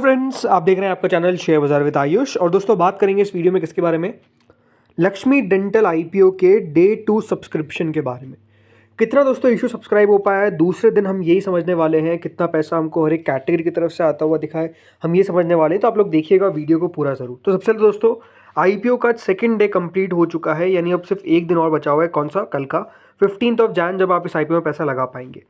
Hello friends, आप देख रहे हैं आपका चैनल शेयर बाजार विद आयुष। और दोस्तों बात करेंगे इस वीडियो में किसके बारे में? लक्ष्मी डेंटल आईपीओ के डे 2 सब्सक्रिप्शन के बारे में। कितना दोस्तों इशू सब्सक्राइब हो पाया है, दूसरे दिन हम यही समझने वाले हैं। कितना पैसा हमको हर एक कैटेगरी की तरफ से आता हुआ दिखा है, हम ये समझने वाले हैं। तो आप लोग देखिएगा वीडियो को पूरा ज़रूर। तो सबसे पहले दोस्तों आईपीओ का सेकंड डे कंप्लीट हो चुका है, यानी अब सिर्फ एक दिन और बचा हुआ है। कौन सा? कल का 15 जनवरी, जब आप इस आईपीओ में पैसा लगा पाएंगे।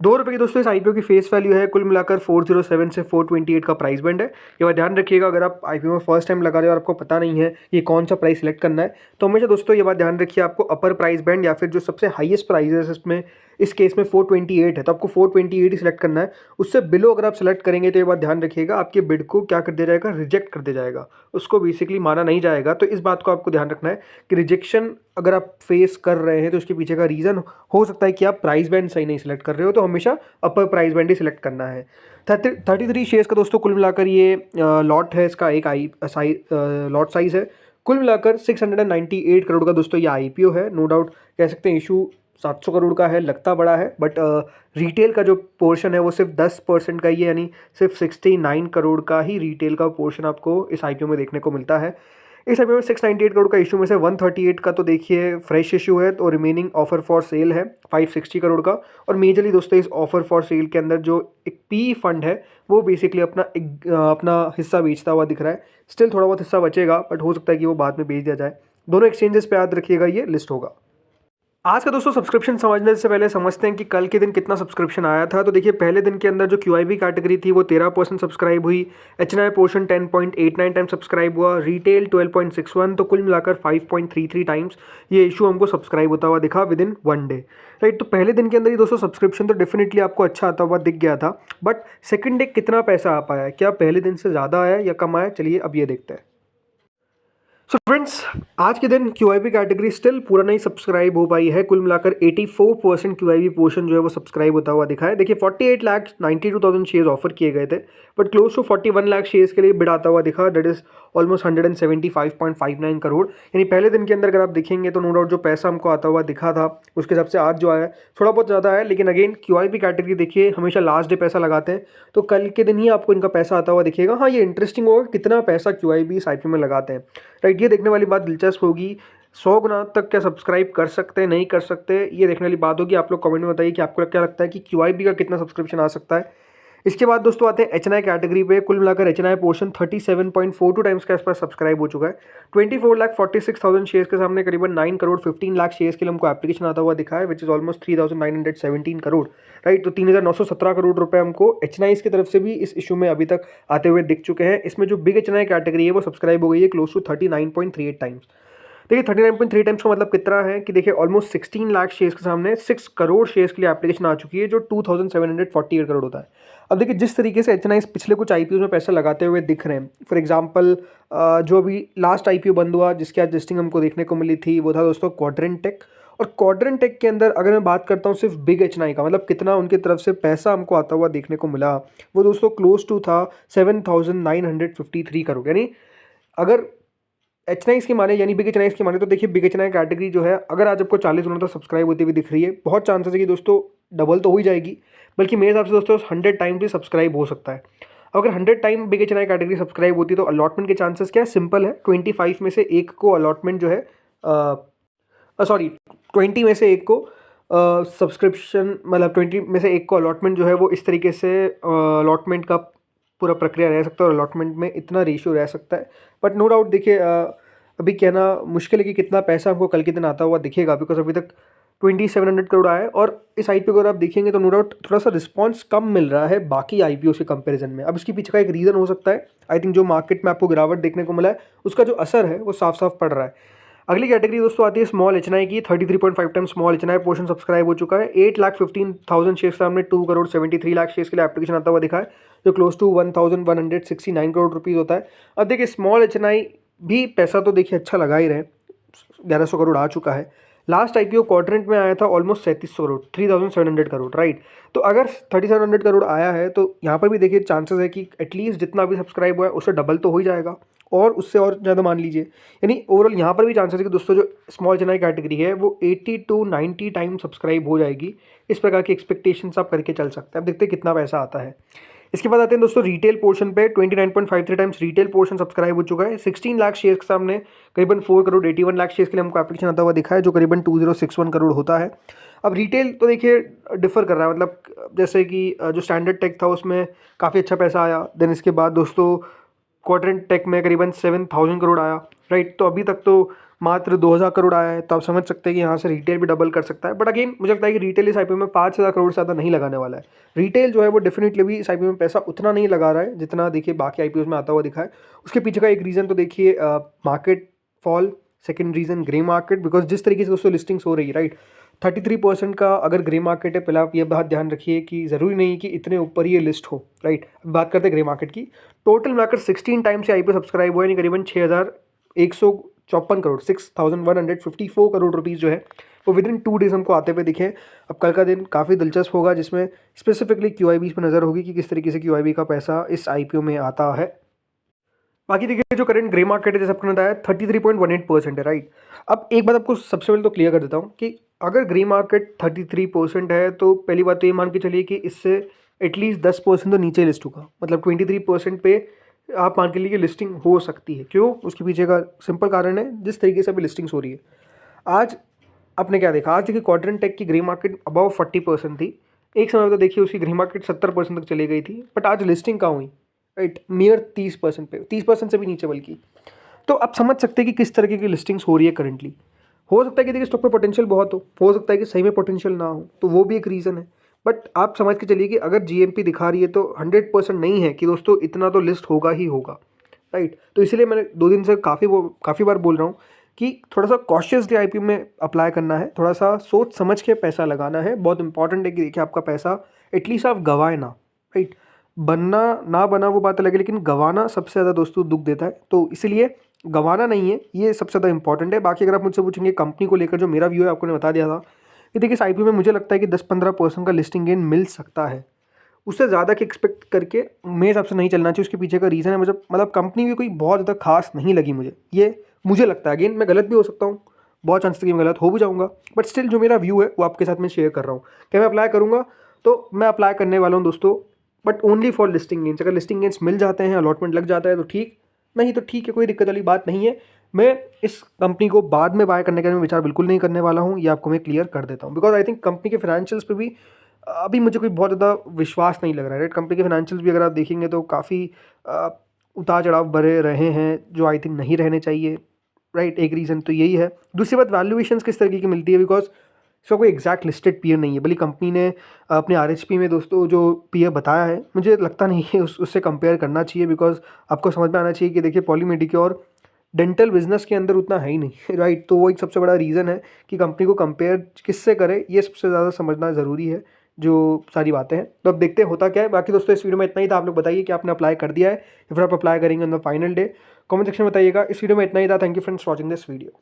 ₹2 की दोस्तों इस आईपीओ की फेस वैल्यू है। कुल मिलाकर 407 से 428 का प्राइस बैंड है। ये बात ध्यान रखिएगा, अगर आप आईपीओ में फर्स्ट टाइम लगा रहे हो और आपको पता नहीं है ये कौन सा प्राइस सिलेक्ट करना है, तो हमेशा दोस्तों ये बात ध्यान रखिए, आपको अपर प्राइस बैंड या फिर जो सबसे हाईएस्ट प्राइस है इसमें, इस केस में 428 है, तो आपको 428 ही सिलेक्ट करना है। उससे बिलो अगर आप सेलेक्ट करेंगे तो ये बात ध्यान रखिएगा, आपके बिड को क्या कर दिया जाएगा? रिजेक्ट कर दिया जाएगा, उसको बेसिकली माना नहीं जाएगा। तो इस बात को आपको ध्यान रखना है कि रिजेक्शन अगर आप फेस कर रहे हैं तो उसके पीछे का रीज़न हो सकता है कि आप प्राइस बैंड सही नहीं सिलेक्ट कर रहे हो, तो हमेशा अपर प्राइस बैंड ही सिलेक्ट करना है। 33 शेयर्स का दोस्तों कुल मिलाकर ये लॉट है, इसका एक लॉट साइज़ है। कुल मिलाकर 698 करोड़ का दोस्तों ये आईपीओ है। नो डाउट कह सकते हैं इशू 700 करोड़ का है, लगता बड़ा है, बट रिटेल का जो पोर्शन है वो सिर्फ 10% का ही है, यानी सिर्फ 69 करोड़ का ही रिटेल का पोर्शन आपको इस आईपीओ में देखने को मिलता है। इस आईपीओ में 698 करोड़ का इशू में से 138 का तो देखिए फ्रेश इशू है, तो रिमेनिंग ऑफर फॉर सेल है 560 करोड़ का। और मेजरली दोस्तों इस ऑफर फॉर सेल के अंदर जो एक पी फंड है वो बेसिकली अपना हिस्सा बेचता हुआ दिख रहा है। स्टिल थोड़ा बहुत हिस्सा बचेगा, बट हो सकता है कि वो बाद में बेच दिया जाए। दोनों एक्सचेंजेस पे याद रखिएगा ये लिस्ट होगा। आज का दोस्तों सब्सक्रिप्शन समझने से पहले समझते हैं कि कल के दिन कितना सब्सक्रिप्शन आया था। तो देखिए पहले दिन के अंदर जो क्यूआईबी कैटेगरी थी वो 13% सब्सक्राइब हुई, एचएनआई पोर्शन 10.89 टाइम सब्सक्राइब हुआ, रिटेल 12.61, तो कुल मिलाकर 5.33 टाइम्स ये इशू हमको सब्सक्राइब होता हुआ दिखा with in one day, right. तो पहले दिन के अंदर ही दोस्तों सब्सक्रिप्शन तो डेफिनेटली आपको अच्छा आता हुआ दिख गया था, बट सेकेंड डे कितना पैसा आ पाया, क्या पहले दिन से ज़्यादा आया या कम आया, चलिए अब ये देखते हैं। सो फ्रेंड्स, आज के दिन क्यूआईबी कैटेगरी स्टिल पूरा नहीं सब्सक्राइब हो पाई है। कुल मिलाकर 84% क्यूआईबी पोर्शन जो है वो सब्सक्राइब होता हुआ दिखा है। देखिए 48,92,000 शेयर्स ऑफर किए गए थे, but close to 41 lakh shares के लिए बिड आता हुआ दिखा, दैट इज ऑलमोस्ट 175.59 करोड़। यानी पहले दिन के अंदर अगर आप देखेंगे तो नो डाउट जो पैसा हमको आता हुआ दिखा था उसके हिसाब से आज जो आया है थोड़ा बहुत ज़्यादा है। लेकिन अगेन क्यूआईबी कैटेगरी देखिए हमेशा लास्ट डे पैसा लगाते हैं, तो कल के दिन ही आपको इनका पैसा आता हुआ दिखेगा। हाँ, ये इंटरेस्टिंग होगा कितना पैसा क्यूआईबी इस आईपीओ में लगाते हैं, राइट। ये देखने वाली बात दिलचस्प होगी। 100 गुना तक क्या सब्सक्राइब कर सकते हैं, नहीं कर सकते, ये देखने वाली बात होगी। आप लोग कमेंट में बताइए कि आपको क्या लगता है कि क्यूआईबी का कितना सब्सक्रिप्शन आ सकता है। इसके बाद दोस्तों आते हैं एचएनआई कैटेगरी पे। कुल मिलाकर एचएनआई पोर्शन 37.42 टाइम्स के आसपास सब्सक्राइब हो चुका है। 24,46,000 शेयर्स के सामने करीबन 9 करोड़ 15 लाख शेयर्स के लिए हमको एप्लीकेशन आता हुआ दिखा है, which is almost 3,917 crore, right. तो 3,917 करोड़ रुपए हमको एचएनआई की तरफ से भी इस इशू में अभी तक आते हुए दिख चुके हैं। इसमें जो बिग एचएनआई कैटेगरी है वो सब्सक्राइब हो गई है क्लोज टू 39.38 टाइम्स। देखिए 39.3 टाइम्स का मतलब कितना है कि देखिए ऑलमोस्ट 16 लाख शेयर्स के सामने 6 करोड़ शेयर्स के लिए एप्लीकेशन आ चुकी है, जो 2,748 करोड़ होता है। अब देखिए जिस तरीके से एचएनआई पिछले कुछ आईपीओ में पैसा लगाते हुए दिख रहे हैं, फॉर एग्जांपल जो अभी लास्ट आईपीओ बंद हुआ जिसकी आज लिस्टिंग हमको देखने को मिली थी वो था दोस्तों क्वाड्रेंट टेक। और क्वाड्रेंट टेक के अंदर अगर मैं बात करता हूँ सिर्फ बिग एचएनआई का, मतलब कितना उनकी तरफ से पैसा हमको आता हुआ देखने को मिला, वो दोस्तों क्लोज टू था 7,953 करोड़। यानी अगर एचएनआई की माने, यानी बिग एचएनआई की माने, तो देखिए बिग एचएनआई कैटेगरी जो है अगर आज आपको 40 गुना तक सब्सक्राइब होती हुई दिख रही है, बहुत चांसेस है कि दोस्तों डबल तो हो ही जाएगी, बल्कि मेरे हिसाब से दोस्तों 100 टाइम भी सब्सक्राइब हो सकता है। अगर 100 time big HNI category subscribe होती है तो अलॉटमेंट के चांसेस क्या है? सिंपल है, 25 में से एक को अलॉटमेंट जो है, सॉरी 20 में से एक को सब्सक्रिप्शन, मतलब 20 में से एक को अलॉटमेंट जो है वो इस तरीके से अलॉटमेंट का पूरा प्रक्रिया रह सकता है और अलॉटमेंट में इतना रेशियो रह सकता है। बट नो डाउट देखिए अभी कहना मुश्किल है कि कितना पैसा हमको कल के दिन आता हुआ दिखेगा, बिकॉज अभी तक 2,700 करोड़ आया है। और इस आईपीओ को अगर आप देखेंगे तो नो डाउट थोड़ा सा रिस्पांस कम मिल रहा है बाकी आईपीओ से कंपैरिजन में। अब इसके पीछे का एक रीज़न हो सकता है, आई थिंक जो मार्केट में आपको गिरावट देखने को मिला है उसका जो असर है वो साफ साफ पड़ रहा है। अगली कैटेगरी दोस्तों आती है स्मॉल एचएनआई की। 33.5 time small HNI portion subscribe हो चुका है। 8,15,000 शेयर्स सामने 2 करोड़ 73 लाख शेयर्स के लिए एप्लीकेशन आता हुआ दिखा है, जो क्लोज टू 1,169 करोड़ रुपीज़ होता है। अब देखिए स्मॉल एचएनआई भी पैसा तो देखिए अच्छा लगा ही रहे, 1,100 करोड़ आ चुका है। लास्ट आईपीओ क्वाड्रेंट में आया था ऑलमोस्ट 3,700 करोड़, 3,700 करोड़, राइट। तो अगर 3,700 करोड़ आया है तो यहाँ पर भी देखिए चांसेस है कि एटलीस्ट जितना भी सब्सक्राइब हुआ है उससे डबल तो हो ही जाएगा, और उससे और ज़्यादा मान लीजिए। यानी ओवरऑल यहाँ पर भी चांसेस है कि दोस्तों जो स्मॉल एचएनआई कैटेगरी है वो 80 to 90 टाइम सब्सक्राइब हो जाएगी। इस प्रकार की एक्सपेक्टेशंस आप करके चल सकते हैं। अब देखते हैं कितना पैसा आता है। इसके बाद आते हैं दोस्तों रिटेल पोर्शन पे। 29.53 टाइम्स रिटेल पोर्शन सब्सक्राइब हो चुका है। 16 लाख शेयर के सामने करीबन 4 करोड़ 81 लाख शेयर के लिए हमको एप्लीकेशन आता हुआ दिखा है, जो करीबन 2061 करोड़ होता है। अब रिटेल तो देखिए डिफर कर रहा है, मतलब जैसे कि जो स्टैंडर्ड टेक था उसमें काफ़ी अच्छा पैसा आया। देन इसके बाद दोस्तों क्वाड्रेंट टेक में करीबन 7000 करोड़ आया, राइट। तो अभी तक तो मात्र 2000 करोड़ आया है, तो आप समझ सकते हैं कि यहाँ से रिटेल भी डबल कर सकता है। बट अगेन मुझे लगता है कि रिटेल इस आईपीओ में 5000 करोड़ से ज़्यादा नहीं लगाने वाला है। रिटेल जो है वो डेफिनेटली भी इस आईपीओ में पैसा उतना नहीं लगा रहा है जितना देखिए बाकी आईपीओ में आता हुआ दिखा है। उसके पीछे का एक रीज़न तो देखिए market fall, second reason grey market, because जिस तरीके से दोस्तों लिस्टिंग्स हो रही है, राइट। 33% का अगर ग्रे मार्केट है, पहले आप ये बात ध्यान रखिए कि ज़रूरी नहीं कि इतने ऊपर ये लिस्ट हो, राइट। बात करते हैं ग्रे मार्केट की। टोटल मिलाकर 16 टाइम से आईपीओ सब्सक्राइब हुआ है, यानी करीबन 6154 करोड़ 6154 करोड़ रुपीज़ जो है वो विद इन 2 डेज हमको आते हुए दिखे। अब कल का दिन काफ़ी दिलचस्प होगा, जिसमें स्पेसिफिकली QIBs पर नज़र होगी कि किस तरीके से QIB का पैसा इस आईपीओ में आता है। बाकी देखिए जो करंट ग्रे मार्केट है, जैसे आपको बताया 33.18% है, राइट। अब एक बात आपको सबसे पहले तो क्लियर कर देता हूँ कि अगर ग्रे मार्केट 33% है तो पहली बात तो ये मान के चलिए कि इससे एटलीस्ट 10% तो नीचे लिस्ट होगा। मतलब 23% पे आप मान के लिए कि लिस्टिंग हो सकती है। क्यों? उसके पीछे का सिंपल कारण है, जिस तरीके से अभी लिस्टिंग्स हो रही है। आज आपने क्या देखा, आज देखिए क्वाड्रेंट टेक की ग्रे मार्केट अबाव 40% थी। एक समय तो देखिए उसकी ग्रे मार्केट 70% तक चली गई थी, बट आज लिस्टिंग कहाँ हुई, राइट, नियर 30% पे, 30% से भी नीचे बल्कि। तो आप समझ सकते हैं कि किस तरीके की लिस्टिंग्स हो रही है करंटली। हो सकता है कि देखिए स्टॉक में पोटेंशियल बहुत हो सकता है कि सही में पोटेंशियल ना हो, तो वो भी एक रीज़न है। बट आप समझ के चलिए कि अगर GMP दिखा रही है तो 100% नहीं है कि दोस्तों इतना तो लिस्ट होगा ही होगा, राइट। तो इसीलिए मैंने 2 दिन से काफ़ी बार बोल रहा हूँ कि थोड़ा सा कॉशियसली आईपीओ में अप्लाई करना है, थोड़ा सा सोच समझ के पैसा लगाना है। बहुत इंपॉर्टेंट है कि देखिए आपका पैसा एटलीस्ट आप गंवाए ना, राइट। बनना ना बना वो बात अलग है, लेकिन गंवाना सबसे ज़्यादा दोस्तों दुख देता है। तो इसलिए गंवाना नहीं है, ये सबसे ज़्यादा इंपॉर्टेंट है। बाकी अगर आप मुझसे पूछेंगे कंपनी को लेकर जो मेरा व्यू है, आपको ने बता दिया था कि देखिए इस आईपीओ में मुझे लगता है कि 10-15% का लिस्टिंग गेन मिल सकता है। उससे ज़्यादा की एक्सपेक्ट करके मेरे हिसाब से नहीं चलना चाहिए। उसके पीछे का रीज़न है, मुझे मतलब कंपनी भी कोई बहुत ज़्यादा खास नहीं लगी मुझे, ये मुझे लगता है। अगेन मैं गलत भी हो सकता हूँ, बहुत चांस कि मैं गलत हो भी जाऊँगा, बट स्टिल जो मेरा व्यू है वो आपके साथ में शेयर कर रहा हूँ। क्या मैं अप्लाई करूँगा? तो मैं अप्लाई करने वाला हूँ दोस्तों, but only for listing gains. अगर लिस्टिंग गेंस मिल जाते हैं, अलॉटमेंट लग जाता है तो ठीक, नहीं तो ठीक है, कोई दिक्कत वाली बात नहीं है। मैं इस कंपनी को बाद में बाय करने का विचार बिल्कुल नहीं करने वाला हूँ, ये आपको मैं क्लियर कर देता हूँ। बिकॉज आई थिंक कंपनी के फाइनेंशियल्स पे भी अभी मुझे कोई बहुत ज़्यादा विश्वास नहीं लग रहा है, राइट। कंपनी के फाइनेंशियल्स भी अगर आप देखेंगे तो काफ़ी उतार चढ़ाव भरे रहे हैं, जो आई थिंक नहीं रहने चाहिए, राइट। एक रीज़न तो यही है। दूसरी बात, वैल्यूएशंस किस तरीके की मिलती है, बिकॉज इसका कोई एग्जैक्ट लिस्टेड पीयर नहीं है, बल्कि कंपनी ने अपने RHP में दोस्तों जो पीयर बताया है, मुझे लगता नहीं है उससे कंपेयर करना चाहिए। बिकॉज आपको समझ में आना चाहिए कि देखिए पॉलीमेडिक्योर डेंटल बिजनेस के अंदर उतना है ही नहीं, राइट। तो वो एक सबसे बड़ा रीज़न है कि कंपनी को कंपेयर किससे करे, ये सबसे ज़्यादा समझना ज़रूरी है, जो सारी बातें हैं। तो अब देखते हैं होता क्या है। बाकी दोस्तों इस वीडियो में इतना ही था। आप लोग बताइए कि आपने अप्लाई कर दिया है या फिर आप अप्लाई करेंगे on the final day. Comment section में बताइएगा। इस वीडियो में इतना ही था। Thank you friends watching this video.